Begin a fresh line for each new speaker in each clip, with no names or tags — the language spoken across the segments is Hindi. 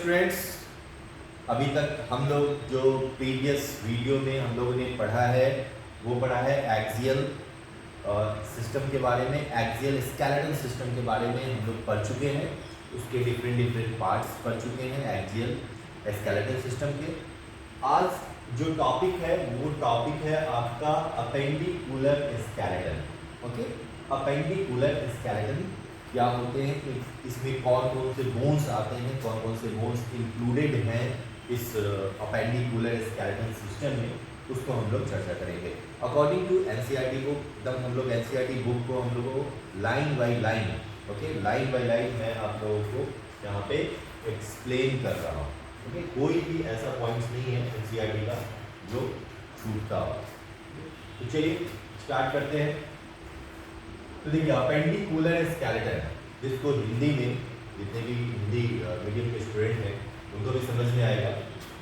स्टूडेंट्स, अभी तक हम लोग जो प्रीवियस वीडियो में हम लोगों ने पढ़ा है वो पढ़ा है एक्सियल सिस्टम के बारे में, एक्सियल स्केलेटल सिस्टम के बारे में हम लोग पढ़ चुके हैं। उसके डिफरेंट पार्ट्स पढ़ चुके हैं एक्सियल स्केलेटल सिस्टम के। आज जो टॉपिक है वो टॉपिक है आपका appendicular skeleton. Okay, appendicular skeleton क्या होते हैं, इसमें कौन कौन से बोन्स आते हैं, कौन कौन से बोन्स इंक्लूडेड हैं इस अपेंडिकुलर स्केलेटन सिस्टम में, उसको हम लोग चर्चा करेंगे अकॉर्डिंग टू एनसीईआरटी बुक। एकदम हम लोग एनसीईआरटी बुक को हम लोगों को line by line, okay, line by line मैं आप लोगों को यहाँ पे एक्सप्लेन कर रहा हूँ। ओके, कोई भी ऐसा पॉइंट्स नहीं है एनसीईआरटी का जो छूटता हो। तो चलिए स्टार्ट करते हैं। तो देखिए, अपेंडिकुलर स्केलेटन, जिसको हिंदी में जितने भी हिंदी मीडियम के स्टूडेंट हैं उनको भी समझ में आएगा,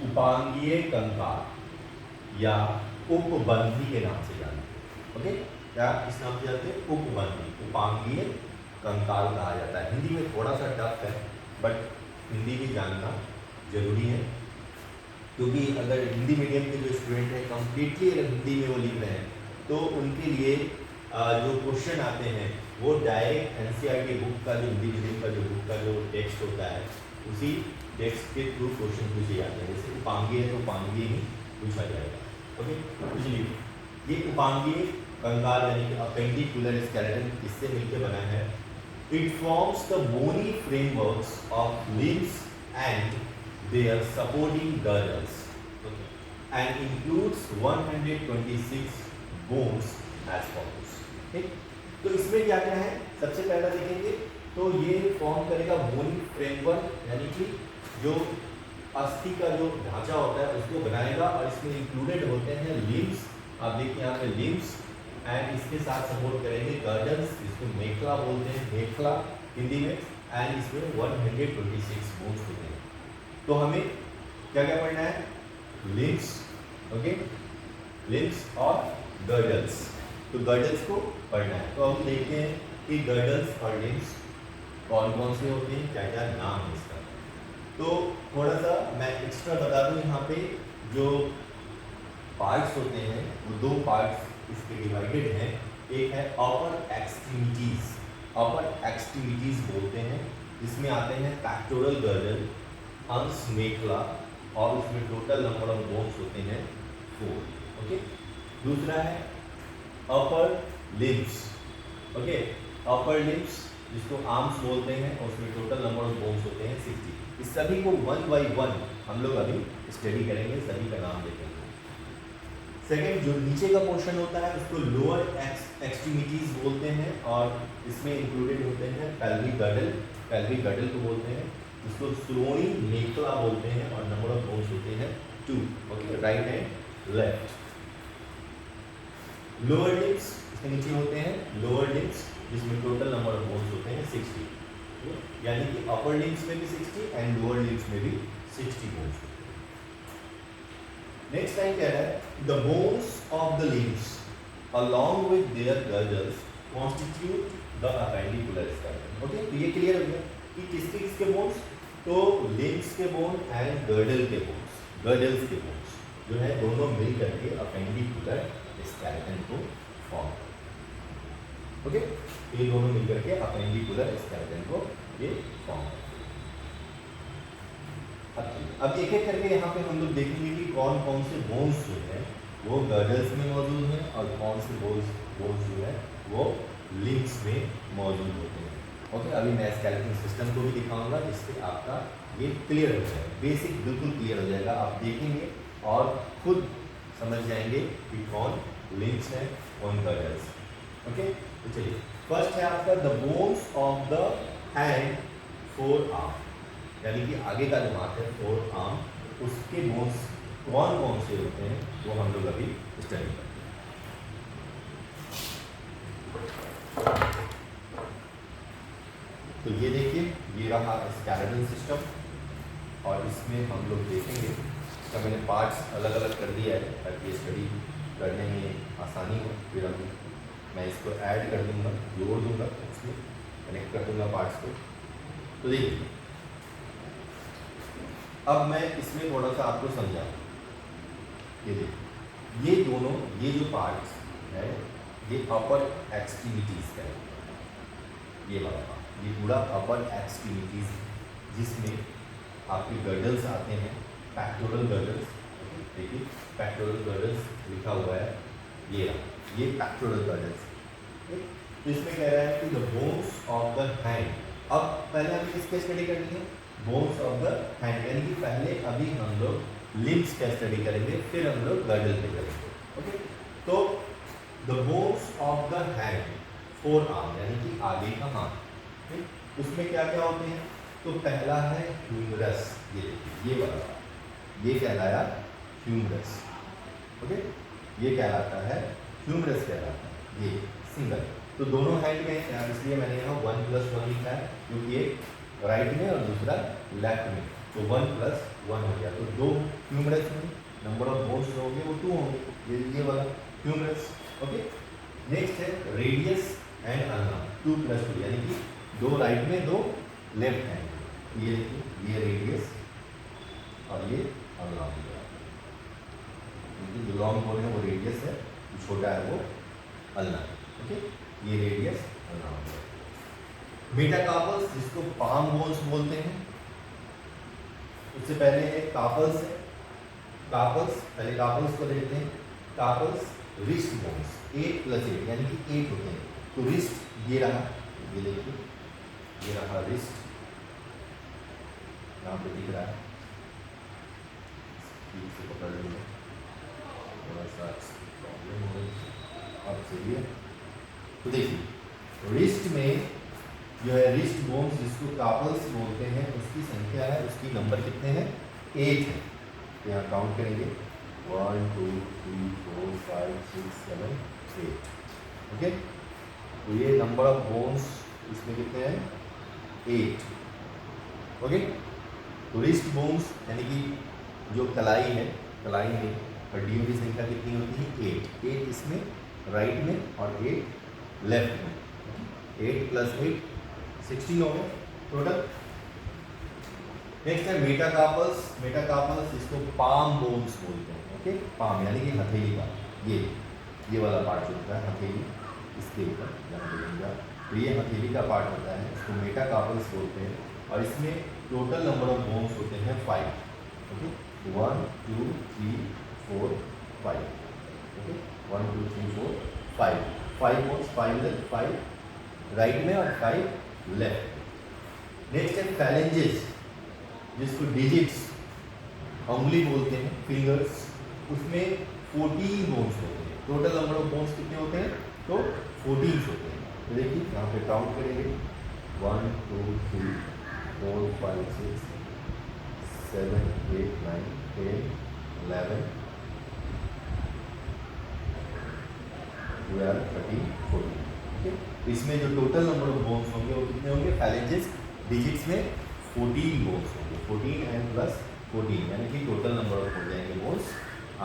उपांगीय कंकाल या उपबंधी के नाम से जानते हैं। ओके, क्या इस नाम से जानते हैं? उपबंधी, उपांगीय कंकाल कहा जाता है। हिंदी में थोड़ा सा टफ है, बट हिंदी भी जानना जरूरी है, क्योंकि अगर हिंदी मीडियम के जो स्टूडेंट हैं कम्प्लीटली अगर हिंदी में वो लिख रहे हैं तो उनके लिए जो क्वेश्चन आते हैं वो डायरेक्ट एनसीईआरटी बुक का, जो हिंदी मीडियम का जो बुक का जो टेक्स्ट होता है उसी टेक्स्ट के थ्रू क्वेश्चन पूछे जाते हैं। जैसे उपांगीय है तो उपांगीय ही पूछा जाएगा। ओके, इसलिए ये उपांगीय कंकाल यानी कि अपेंडिकुलर स्केलेटन किससे मिलकर बना है? It forms the bony frameworks of limbs and their supporting girdles and includes 126 bones as follows. ठीक, तो इसमें क्या क्या है, सबसे पहला देखेंगे तो ये फॉर्म करेगा बोनी फ्रेमवर्क, यानी कि जो अस्थि का जो ढांचा होता है उसको बनाएगा, और इसमें इंक्लूडेड होते हैं लिम्स। आप देखिए यहाँ पे लिम्स, एंड इसके साथ सपोर्ट करेंगे गर्डल्स, इसको मेखला बोलते हैं, मेखला हिंदी में, एंड इसमें 126 बोन्स होते हैं। तो हमें क्या क्या पढ़ना है? लिम्स, ओके, लिम्स और गर्डल्स। तो गर्डल्स को पढ़ना है। तो हम देखते हैं कि गर्डल्स और लिम्स कौन कौन से होते हैं, क्या क्या नाम है इसका। तो थोड़ा सा मैं एक्स्ट्रा बता दूं, यहाँ पे जो पार्ट्स होते हैं वो दो पार्ट्स इसके डिवाइडेड हैं। एक है अपर एक्सट्रीमिटीज, अपर एक्सट्रीमिटीज बोलते हैं, जिसमें आते हैं पैक्टोरल गर्डल, हंस, मेखला, और उसमें टोटल नंबर ऑफ बोन्स होते हैं 4। ओके, दूसरा है अपर लिम्स। ओके, अपर लिम्स जिसको आर्म्स बोलते हैं, और उसमें टोटल नंबर ऑफ बोन्स होते हैं 60। इस सभी को 1 बाय 1 हम लोग अभी स्टडी करेंगे, सभी का नाम देखेंगे। सेकेंड, जो नीचे का पोर्शन होता है उसको लोअर एक्सट्रीमिटीज बोलते हैं, और इसमें इंक्लूडेड होते हैं पेल्विक गर्डल, पेल्विक गर्डल को बोलते हैं, इसको श्रोणी मेखला बोलते हैं, और नंबर ऑफ बोन्स होते हैं 2। Okay, right and left. Lower limbs इसके नीचे होते हैं, लोअर लिम्स जिसमें टोटल नंबर ऑफ बोन्स होते हैं 60, यानी कि अपर लिम्स में भी 60 एंड लोअर लिम्स में भी 60 बोन्स होते हैं। नेक्स्ट लाइन क्या है? The bones of the limbs along with their girdles constitute the appendicular skeleton। Okay, तो ये क्लियर हो गया कि किसके किसके बोन्स? तो लिम्स के बोन एंड गर्डल के बोन्स, गर्डल्स के बोन्स जो है दोनों मिल करके अपेंडिकुलर स्केलेटन को फॉर्म। ओके, ये दोनों मिलकर के अपेंडिकुलर स्केलेटन को ये फॉर्म। अब एक एक करके यहाँ पे हम लोग देखेंगे कि कौन कौन से बोन्स जो है वो गर्डल्स में मौजूद हैं, और कौन से बोन्स जो है वो लिम्स में मौजूद होते हैं। ओके, अभी मैं स्केलेटन सिस्टम को भी दिखाऊंगा जिससे आपका ये क्लियर हो जाएगा, बेसिक बिल्कुल क्लियर हो जाएगा। आप देखेंगे और खुद समझ जाएंगे कि कौन लिम्स है, कौन गर्डल्स। ओके, तो चलिए, फर्स्ट है आपका the bones of the hand, four arm, यानी कि आगे का जो हाथ है फोर आर्म, उसके बोन्स कौन कौन से होते हैं वो हम लोग अभी स्टडी करते हैं। तो ये देखिए, ये रहा स्केलेटन सिस्टम, और इसमें हम लोग देखेंगे, इसका मैंने पार्ट्स अलग अलग कर दिया है ताकि स्टडी करने में आसानी हो। फिर हम मैं इसको ऐड कर दूंगा, जोड़ दूंगा, इसमें कनेक्ट कर दूंगा पार्ट्स को। तो देखिए, अब मैं इसमें थोड़ा सा आपको समझाऊँ। ये देखिए, ये दोनों, ये जो पार्ट्स है ये अपर एक्सट्रीमिटीज़ का है, ये वाला पार्ट, ये पूरा अपर एक्सट्रीमिटीज़ जिसमें आपके गर्डल्स आते हैं, पैक्टोरल गर्डल्स। देखिए पैक्टोरल गर्डल्स लिखा हुआ है, ये पैक्टोरल गर्डल्स। तो इसमें कह रहा है कि the bones of the hand. अब पहले हमें किसका स्टडी करनी है? बोन्स ऑफ द हैंड, यानी कि पहले अभी हम लोग लिम्स का स्टडी करेंगे, फिर हम लोग गर्डल पे करेंगे। ओके, तो the bones of the hand, four arm यानी कि आगे का हाथ, उसमें क्या क्या होते हैं? तो पहला है ह्यूमरस, ये देखिए ये वाला, ये कहलाया ह्यूमरस। ओके, ये कहलाता है ह्यूमरस, कहलाता है ये सिंगल। तो दोनों हैंड में हैं, इसलिए मैंने यहाँ 1+1 लिखा है, क्योंकि एक राइट में और दूसरा लेफ्ट में, तो 1+1 हो गया। तो दो ह्यूमरस में नंबर ऑफ बोन्स जो होंगे वो 2 होंगे, ये वाला ह्यूमरस। ओके, नेक्स्ट है रेडियस एंड अल्ना, 2+2, यानी कि दो राइट में, दो लेफ्ट हैंड। ये रेडियस और ये अल्ना हो गया, क्योंकि जो लॉन्ग बोन है वो रेडियस है, जो छोटा है वो अल्ना। ओके, ये रेडियस अल्ना हो गया। मेटाकार्पल्स, जिसको पाम बोन्स बोलते हैं, उससे पहले एक कार्पल्स है। कार्पल्स, पहले कार्पल्स को देखते हैं। कार्पल्स रिस्ट बोन्स, 8+8 यानी कि 8 होते हैं। तो रिस्ट ये रहा, ये देखिए ये रहा रिस्ट, यहाँ पे दिख रहा है, ठीक से पकड़ लीजिए, थोड़ा सा प्रॉब्लम हो रही है अब सही है। तो देखिए रिस्ट में जो है रिस्ट बोन्स, जिसको कार्पल्स बोलते हैं, उसकी संख्या है, उसकी नंबर कितने हैं? 8 है। तो यहाँ काउंट करेंगे 1 2 3 4 5 6 7 8। ओके, तो ये नंबर ऑफ बोन्स इसमें कितने हैं? 8। ओके, तो रिस्ट बोन्स यानी कि जो कलाई है, कलाई में हड्डियों की संख्या कितनी होती है? 8 इसमें राइट में और 8 लेफ्ट में। 8 + 8 16 हो गए टोटल। नेक्स्ट है मेटाकार्पल्स। मेटाकार्पल्स इसको पाम बोन्स बोलते हैं। ओके, पाम यानी कि हथेली का, ये वाला पार्ट जो होता है हथेली, इसके ऊपर यहाँ बोलेंगे, तो ये हथेली का पार्ट होता है, इसको मेटाकार्पल्स बोलते हैं। और इसमें टोटल नंबर ऑफ बोन्स होते हैं 5। Okay, 1 2 3 4 5। Okay, 1 2 3 4 5, 5 bones, 5 left, 5 right में और 5 लेफ्ट। नेक्स्ट है फैलेंजेस, जिसको डिजिट्स, उंगली बोलते हैं, फिंगर्स, उसमें 14 बोन्स होते हैं। टोटल नंबर ऑफ बोन्स कितने होते हैं? तो 14 होते हैं। तो देखिए यहाँ पे काउंट करेंगे 1 2 3 4 5 6 7 8 9 10 11 12 13 14। ओके, इसमें जो टोटल नंबर ऑफ बोन्स होंगे वो कितने होंगे? फैलेंजेस डिजिट्स में 14 बोन्स होंगे, 14 एंड प्लस 14 यानी कि टोटल नंबर ऑफ हो जाएंगे बोन्स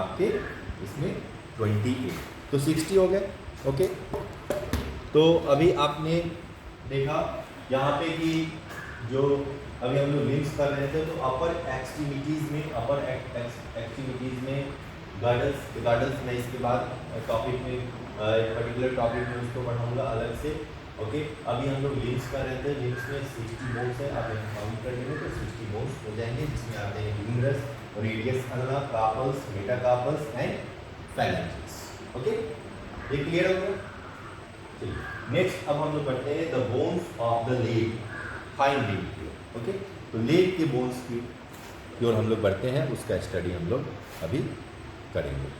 आपके इसमें 28। तो 60 हो गए। ओके, तो अभी आपने देखा यहाँ पे कि जो अभी हम लोग लिम्स कर रहे थे, तो अपर एक्सट्रीमिटीज़ में, अपर एक्सट्रीमिटीज़ में गार्डल्स मैं इसके बाद टॉपिक में, एक पर्टिकुलर टॉपिक में उसको पढ़ाऊँगा अलग से। ओके, अभी हम लोग लिम्स कर रहे थे, लिम्स में 60 बोन्स है, आप काउंट कर लेंगे तो 60 बोन्स हो जाएंगे, जिसमें आते हैं humerus, radius ulna, carpals, metacarpals and phalanges. Okay, ये क्लियर हो गया? चलिए नेक्स्ट अब हम लोग करते हैं the bones of the leg, fine leg की ओर। ओके, तो लेग के बोन्स की ओर हम लोग बढ़ते हैं, उसका स्टडी हम लोग अभी करेंगे।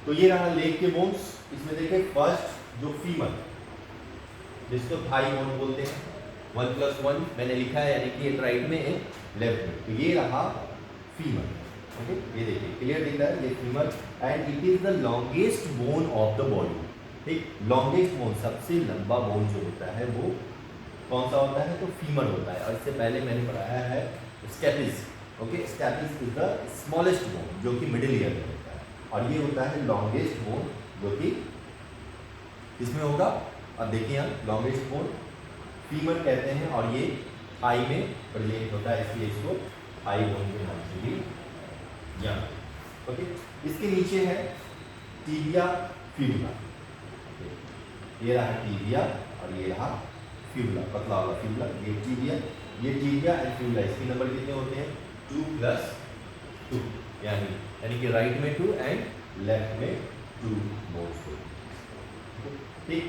तो ये रहा लेग के बोन्स। इसमें देखिए फर्स्ट जो फीमर, जिसको थाई बोन बोलते हैं, 1+1 मैंने लिखा है, यानी कि एक राइट में एक लेफ्ट में, तो ये रहा फीमर। ओके, ये देखिए क्लियर दिख रहा है, ये femur and it is the longest bone of the body. ठीक, लॉन्गेस्ट बोन, सबसे लंबा बोन जो होता है वो कौन सा होता है? तो फीमर होता है। और इससे पहले मैंने पढ़ाया है stapes. Okay, stapes is the smallest bone, जो कि मिडिल ईयर में होता है, और ये होता है लॉन्गेस्ट बोन, जो कि इसमें होगा। अब देखिए यहाँ लॉन्गेस्ट बोन फीमर कहते हैं, और ये हाई में प्रेजेंट होता है, इसलिए इसको हाई बोन के नाम से भी जाना। ओके, इसके नीचे है टिबिया फ्यूला। ये रहा टिबिया और ये रहा फ्यूला, पतला वाला फ्यूला। ये टिबिया एंड फ्यूला, इसके नंबर कितने होते हैं 2+2, यानी कि राइट में 2 एंड लेफ्ट में 2 बोन्स होते हैं। ठीक,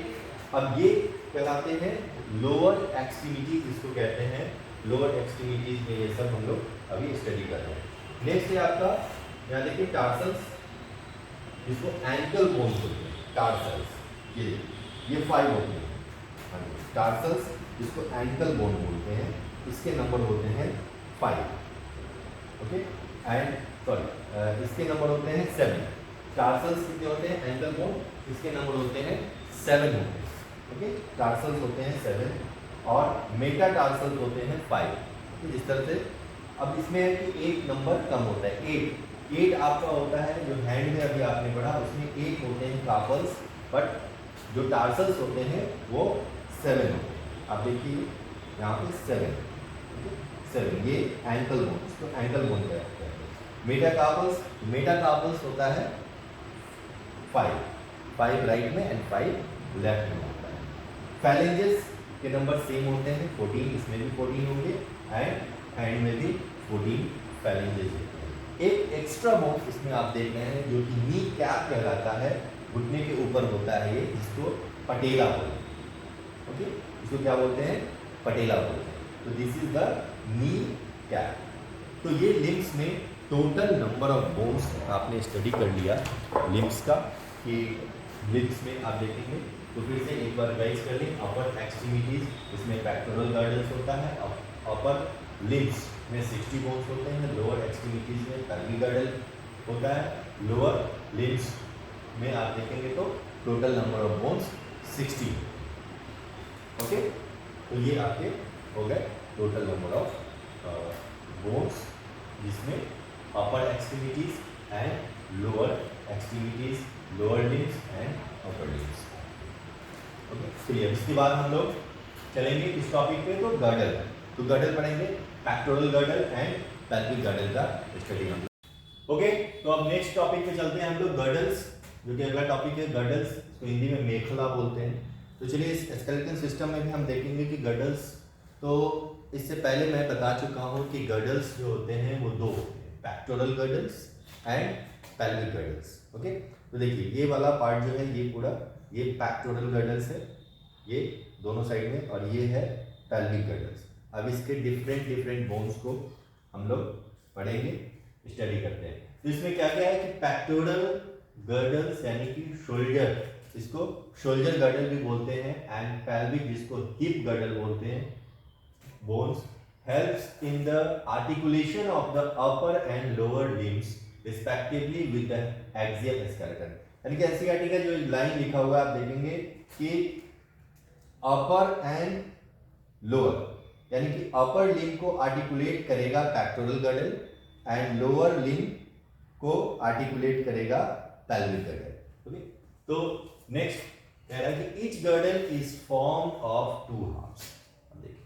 अब ये कहलाते हैं लोअर एक्सट्रीमिटीज, इसको कहते हैं लोअर एक्सट्रीमिटीज में ये सब हम लोग अभी स्टडी कर रहे हैं। नेक्स्ट है आपका, यहाँ देखिए टार्सल्स, जिसको एंकल बोन्स होते हैं। टार्सल्स ये 5 होते हैं। हाँ जी, टार्सल्स जिसको एंकल बोन बोलते हैं, इसके नंबर होते हैं 5। ओके, एंड सॉरी इसके नंबर होते हैं 7। टार्सल्स कितने होते हैं एंकल बोन, इसके नंबर होते हैं 7 होते हैं। ओके, टार्सल्स होते हैं 7 और मेटा टार्सल्स होते हैं 5। इस तरह से अब इसमें है कि एक नंबर कम होता है, 8 आपका होता है जो हैंड में अभी आपने पढ़ा, उसमें 8 होते हैं कार्पल्स, बट जो टार्सल्स होते हैं वो 7 होते हैं। आप देखिए यहाँ पे 7, ये एंकल बोन, इसको एंकल बोन कहते हैं। मेटाकार्पल्स होता है 5 राइट में एंड 5 लेफ्ट में होता है। फैलेंजेस के नंबर सेम होते हैं 14, इसमें भी 14 होंगे एंड हैंड में भी 14 फैलेंजेस होते हैं। एक एक्स्ट्रा बोन इसमें आप देख रहे हैं जो कि नी कैप कहलाता है, घुटने के ऊपर होता है ये, जिसको पटेला बोलते हैं। ओके, इसको क्या बोलते हैं पटेला बोलते हैं। तो this is the knee cap. तो ये लिम्स में टोटल नंबर ऑफ बोन्स आपने स्टडी कर लिया लिम्स का, कि लिम्स में आप देखेंगे तो फिर से एक बार गाइस कर लें। अपर एक्सट्रीमिटीज, इसमें पेक्टोरल गार्डल्स होता है, अपर लिम्स में 60 बोन्स होते हैं, लोअर एक्सट्रीमिटीज में पैल्विक गार्डल होता है, लोअर लिम्स में आप देखेंगे तो total number of bones 60। Okay, तो ये आपके हो गए टोटल नंबर ऑफ बोन्स, जिसमें upper extremities and lower extremities, lower limbs and upper limbs. Okay, clear. इसके बाद हम लोग चलेंगे इस टॉपिक पे, तो गर्डल, तो गर्डल पढ़ेंगे, pectoral girdle and pelvic girdle का स्टडी हम लोग। ओके, तो अब नेक्स्ट टॉपिक पे चलते हैं हम लोग, गर्डल्स, जो कि अगला टॉपिक है गर्डल्स, तो हिंदी में मेखला बोलते हैं। तो चलिए इस स्केलेटन सिस्टम में भी हम देखेंगे कि गर्डल्स, तो इससे पहले मैं बता चुका हूँ कि गर्डल्स जो होते हैं वो 2 होते हैं, pectoral girdles and pelvic girdles. Okay, तो देखिए ये वाला पार्ट जो है ये पूरा ये पेक्टोरल गर्डल्स है, ये दोनों साइड में, और ये है पैल्विक गर्डल्स। अब इसके डिफरेंट बोन्स को हम लोग पढ़ेंगे, स्टडी करते हैं। तो इसमें क्या क्या है कि पेक्टोरल गर्डल्स यानी कि शोल्डर, इसको शोल्डर गर्डल भी बोलते हैं, एंड पैल्विक जिसको हिप गर्डल बोलते हैं, bones helps in the articulation of the upper and lower limbs respectively with the axial skeleton. यानी कि एनसीईआरटी का जो लाइन लिखा हुआ है आप देखेंगे कि अपर एंड लोअर, यानी कि अपर लिम्ब को आर्टिकुलेट करेगा pectoral girdle and lower limb को आर्टिकुलेट करेगा पैल्विक गर्डल। ओके, तो नेक्स्ट कह रहा है कि each girdle is form of 2 halves. देखिए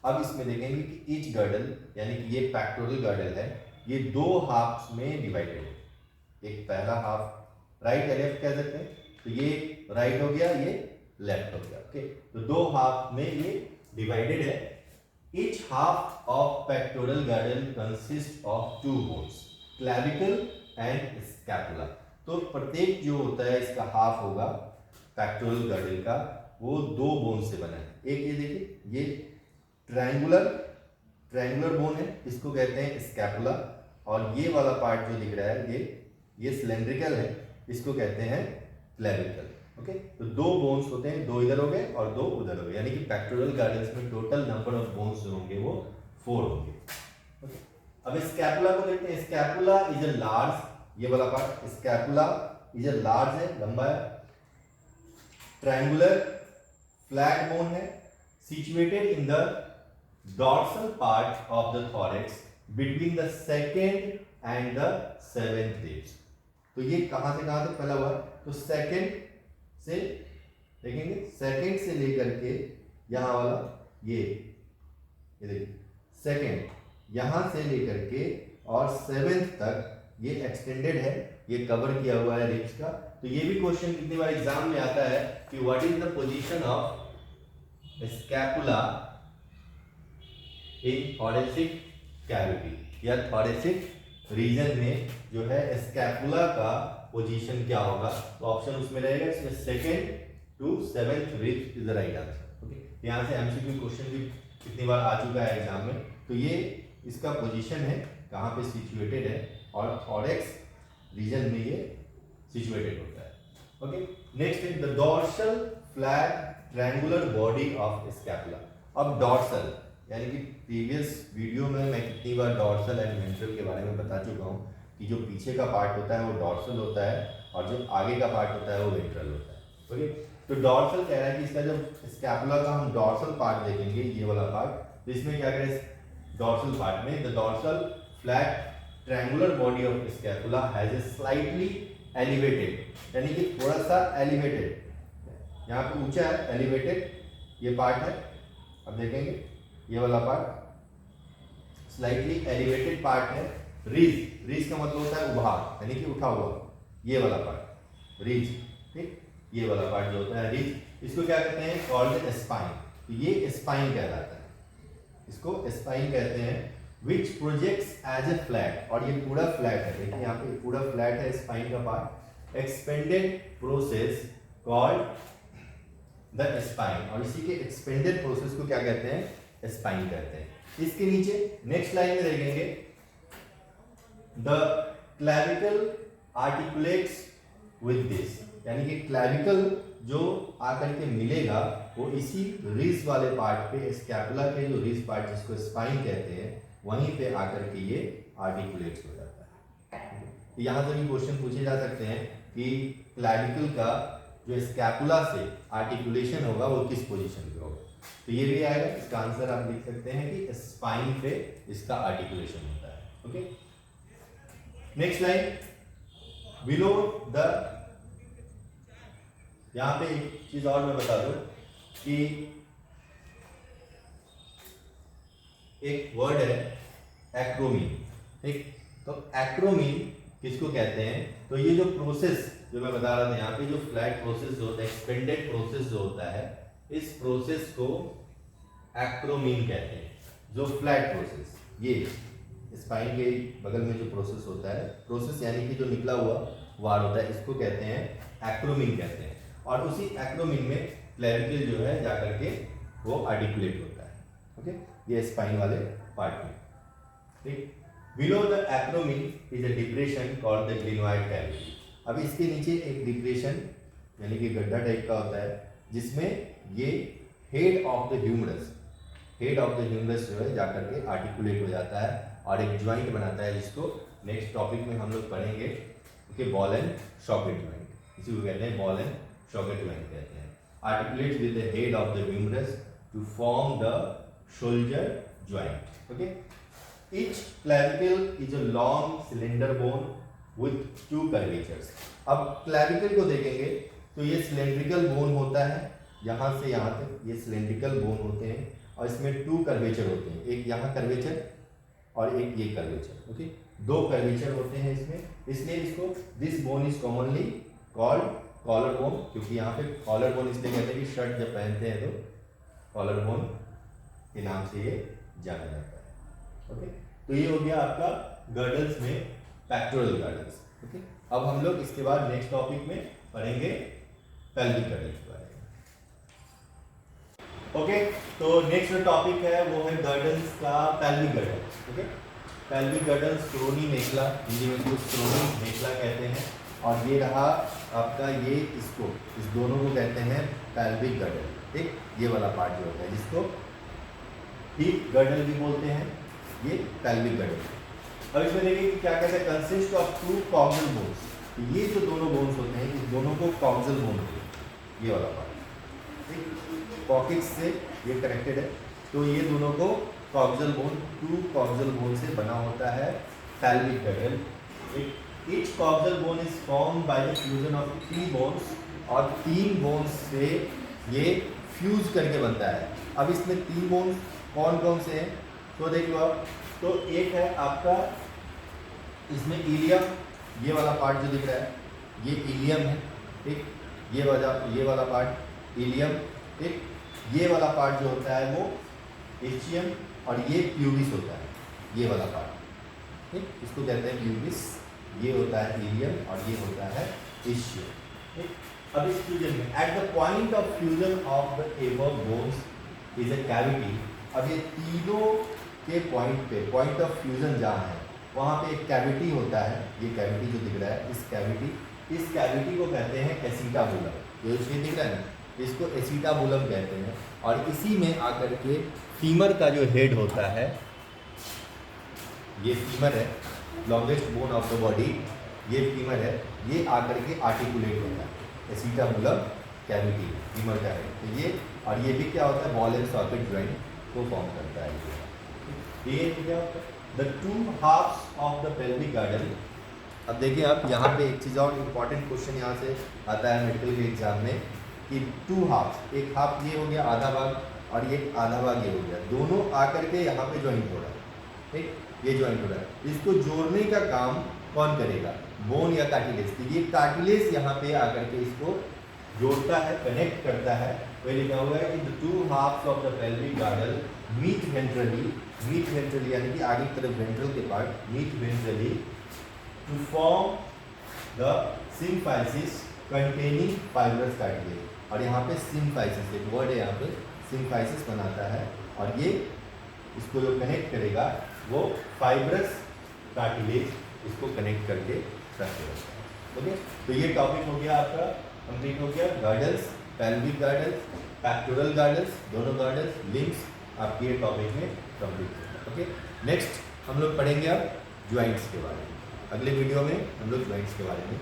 अब इसमें देखेंगे कि ईच गर्डल यानी कि ये पेक्टोरल गर्डल है, ये 2 हाफ्स में डिवाइडेड है। एक पहला हाफ राइट या लेफ्ट कह सकते हैं, तो ये राइट हो गया, ये लेफ्ट हो गया। ओके, तो 2 हाफ में ये डिवाइडेड है। Each half of pectoral girdle consist of 2 bones, clavicle and scapula. तो प्रत्येक जो होता है इसका हाफ होगा पेक्टोरल गर्डल का, वो 2 बोन से बना है। एक ये देखिए, ये ट्रायंगुलर बोन है, इसको कहते हैं स्कैपुला, और ये वाला पार्ट जो दिख रहा है ये सिलेंड्रिकल है, इसको कहते हैं क्लैविकल। ओके, तो 2 बोन्स होते हैं, 2 इधर हो गए और 2 उधर हो गए, यानी कि पेक्टोरल गर्डल्स में टोटल नंबर ऑफ बोन्स जो होंगे वो 4 होंगे। ओके, अब स्कैपुला को देखते हैं। स्कैपुला इज अ लार्ज, ये वाला part scapula is a large है, लंबा है, ट्रायंगुलर फ्लैट बोन है, situated in the dorsal part of the thorax between the second and the 7th ribs. तो ये कहां से कहां तक फैला हुआ है, तो सेकंड से देखेंगे, सेकंड से लेकर के यहां वाला ये ये देखिए सेकेंड, यहाँ से लेकर के और 7th तक ये एक्सटेंडेड है, ये कवर किया हुआ है रिब्स का। तो ये भी क्वेश्चन कितनी बार एग्जाम में आता है कि what is the position of scapula in thoracic cavity, या थोरेसिक रीजन में जो है स्कैपुला का पोजीशन क्या होगा। तो ऑप्शन उसमें रहेगा इसमें 2nd to 7th ribs is the right answer. Okay, यहाँ से एमसीक्यू क्वेश्चन भी कितनी बार आ चुका है एग्जाम में। तो ये इसका पोजीशन है, कहाँ पे सिचुएटेड है, और थोरेक्स रीजन में ये सिचुएटेड होता है। Okay, next is the dorsal flat triangular body of scapula. अब डॉर्सल यानी कि प्रीवियस वीडियो में मैं कितनी बार डॉर्सल एंड वेंट्रल के बारे में बता चुका हूँ कि जो पीछे का पार्ट होता है वो डॉर्सल होता है और जो आगे का पार्ट होता है वो वेंट्रल होता है। ओके, तो डॉर्सल कह रहा है कि इसका जब स्कैपुला का हम डॉर्सल पार्ट देखेंगे, ये वाला पार्ट, तो इसमें क्या करें, डॉर्सल पार्ट में the dorsal flat triangular body of scapula has a slightly elevated, यानी कि थोड़ा सा एलिवेटेड, यहाँ पे ऊंचा है, एलिवेटेड ये पार्ट है। अब देखेंगे ये वाला पार्ट स्लाइटली एलिवेटेड पार्ट है। रीज, रीज का मतलब होता है उभार, यानी कि उठा हुआ, ये वाला पार्ट रीज, ठीक, ये वाला पार्ट जो होता है रीज, इसको क्या कहते हैं, कॉल्ड स्पाइन। तो ये स्पाइन कहलाता है, इसको स्पाइन कहते हैं, विच प्रोजेक्ट्स एज ए फ्लैट, और ये पूरा फ्लैट है, देखिए यहाँ पे पूरा फ्लैट है स्पाइन का part, expanded process called the spine, और इसी के एक्सपेंडेड प्रोसेस को क्या कहते हैं, स्पाइन कहते हैं। इसके नीचे नेक्स्ट लाइन में देखेंगे the clavicle articulates with this, यानी कि क्लैविकल जो आकर के मिलेगा वो इसी रिज वाले पार्ट पे, स्कैपुला के जो रिज पार्ट जिसको स्पाइन कहते हैं, वहीं पे आकर के ये आर्टिकुलेट्स हो जाता है। तो यहाँ से भी क्वेश्चन पूछे जा सकते हैं कि क्लैविकल का जो स्कैपुला से आर्टिकुलेशन होगा वो किस पोजीशन पे होगा। तो ये भी आएगा, इसका आंसर आप लिख सकते हैं कि स्पाइन पे इसका आर्टिकुलेशन होता है। Okay, next line, below the, यहां पे एक चीज और मैं बता दूं कि एक वर्ड है एक्रोमीन, ठीक, तो एक्रोमीन किसको कहते हैं, तो ये जो प्रोसेस जो मैं बता रहा था यहाँ पे, जो फ्लैट प्रोसेस जो होता है, एक्सपेंडेड प्रोसेस जो होता है, इस प्रोसेस को एक्रोमीन कहते हैं। जो फ्लैट प्रोसेस, ये स्पाइन के बगल में जो प्रोसेस होता है, प्रोसेस यानी कि जो निकला हुआ वार होता है, इसको कहते हैं एक्रोमीन कहते हैं। और उसी एक्रोमीन में क्लैविकल जो है जाकर के वो आर्टिकुलेट होता है। ओके, ये स्पाइन वाले पार्ट में, ठीक। Below the acromion is a depression called the glenoid cavity. अब इसके नीचे एक डिप्रेशन यानी कि गड्ढा टाइप का होता है, जिसमें ये head of the humerus, head of the humerus जो है जाकर के आर्टिकुलेट हो जाता है और एक ज्वाइंट बनाता है, जिसको नेक्स्ट टॉपिक में हम लोग पढ़ेंगे। Okay, ball and socket joint, इसी को कहते हैं बॉल एंड सॉकेट ज्वाइंट कहते हैं। Articulate with the head of the humerus to form the shoulder joint. Okay, each clavicle is a long cylinder bone with 2 curvatures. अब क्लैविकल को देखेंगे तो ये सिलेंड्रिकल बोन होता है, यहाँ से यहाँ तक ये सिलेंड्रिकल बोन होते हैं, और इसमें 2 कर्वेचर होते हैं, एक यहाँ कर्वेचर और एक ये कर्वेचर। ओके, 2 कर्वेचर होते हैं इसमें, इसलिए इसको this bone is commonly called collar bone, क्योंकि यहाँ पे कॉलर बोन इसलिए कहते हैं कि शर्ट जब पहनते हैं तो कॉलर बोन के नाम से ये जाना जाता है। ओके, तो ये हो गया आपका गर्डल्स में पेक्टोरल गर्डल्स। ओके, अब हम लोग इसके बाद नेक्स्ट टॉपिक में पढ़ेंगे पेल्विक गर्डल्स के बारे में। ओके, तो नेक्स्ट जो टॉपिक है वो है गर्डल्स का pelvic girdles. Okay, pelvic girdles स्क्रोनी मेखला, हिंदी में इसको स्क्रोनी मेखला कहते हैं, और ये रहा आपका, ये इसको, इस दोनों को कहते हैं पेल्विक गर्डल। ठीक, ये वाला पार्ट जो होता है जिसको हिप गर्डल भी बोलते हैं, ये पेल्विक गर्डल। अब इसमें देखिए कि क्या कहते हैं, कंसिस्ट ऑफ 2 कॉक्सिल बोन्स। ये जो दोनों बोन्स होते हैं इस दोनों को कॉक्सिल बोन होते हैं, ये वाला पार्ट, ठीक, कॉक्सिक्स से ये कनेक्टेड है, तो ये दोनों को कॉक्सिल बोन, 2 कॉक्सिल बोन से बना होता है pelvic girdle. Each coxal bone is formed by the fusion of 3 bones, और 3 बोन्स से ये फ्यूज करके बनता है। अब इसमें 3 बोन्स कौन कौन से हैं, तो देख लो आप। तो एक है आपका इसमें इलियम, ये वाला पार्ट जो दिख रहा है ये इलियम है, ठीक। ये वाला पार्ट इलियम, ठीक। ये वाला पार्ट जो होता है वो एशियम, और ये प्यूबिस होता है, ये वाला पार्ट, ठीक। इसको कहते हैं प्यूबिस, ये होता है इलियम और ये होता है एशियम, ठीक। अब इस फ्यूजन में at the point of fusion of the above bones is a cavity. अब ये तीनों के पॉइंट पे, पॉइंट ऑफ फ्यूजन जहाँ है वहाँ पे एक कैविटी होता है, ये कैविटी जो दिख रहा है इस कैविटी को कहते हैं एसीटाबुलम, ये उसमें दिख रहा है ना, इसको एसीटाबुलम कहते हैं। और इसी में आकर के फीमर का जो हेड होता है, ये फीमर है, longest bone of the body, ये फीमर है, ये आकर के आर्टिकुलेट होता है, एसीटाबुलम कैविटी फीमर का है। तो ये, और ये भी क्या होता है, बॉल एंड सॉकेट ज्वाइंट को फॉर्म करता है। ये क्या होता है, the two halves of the pelvic garden. अब देखिए आप यहाँ पे एक चीज़ और इम्पॉर्टेंट क्वेश्चन यहाँ से आता है मेडिकल के एग्जाम में कि टू हाफ्स, एक हाफ ये हो गया आधा भाग और ये आधा भाग ये हो गया, दोनों आकर के यहाँ पे ज्वाइंट हो रहा है, ठीक, ये ज्वाइंट हो रहा है। इसको जोड़ने का काम कौन करेगा, बोन या कार्टिलेज। तो ये कार्टिलेज यहाँ पे आकर के इसको जोड़ता है, कनेक्ट करता है। वही लिखा हुआ है कि the two halves of the pelvic garden meet ventrally यानी कि आगे की तरफ वेंट्रल के part, meet ventrally to form the symphysis containing fibrous cartilage. और यहाँ पे सिम्फाइसिस एक वर्ड है, यहाँ पे सिम्फाइसिस बनाता है, और ये इसको जो कनेक्ट करेगा वो फाइब्रस कार्टिलेज इसको कनेक्ट करके रखेगा। ओके, तो ये टॉपिक हो गया आपका कंप्लीट हो गया। गार्डल्स, पेल्विक गार्डल्स, पैक्टोरल गार्डल्स, दोनों गार्डल्स, लिम्स आपके ये टॉपिक में कंप्लीट होगा। ओके, नेक्स्ट हम लोग पढ़ेंगे अब ज्वाइंट्स के बारे में। अगले वीडियो में हम लोग ज्वाइंट्स के बारे में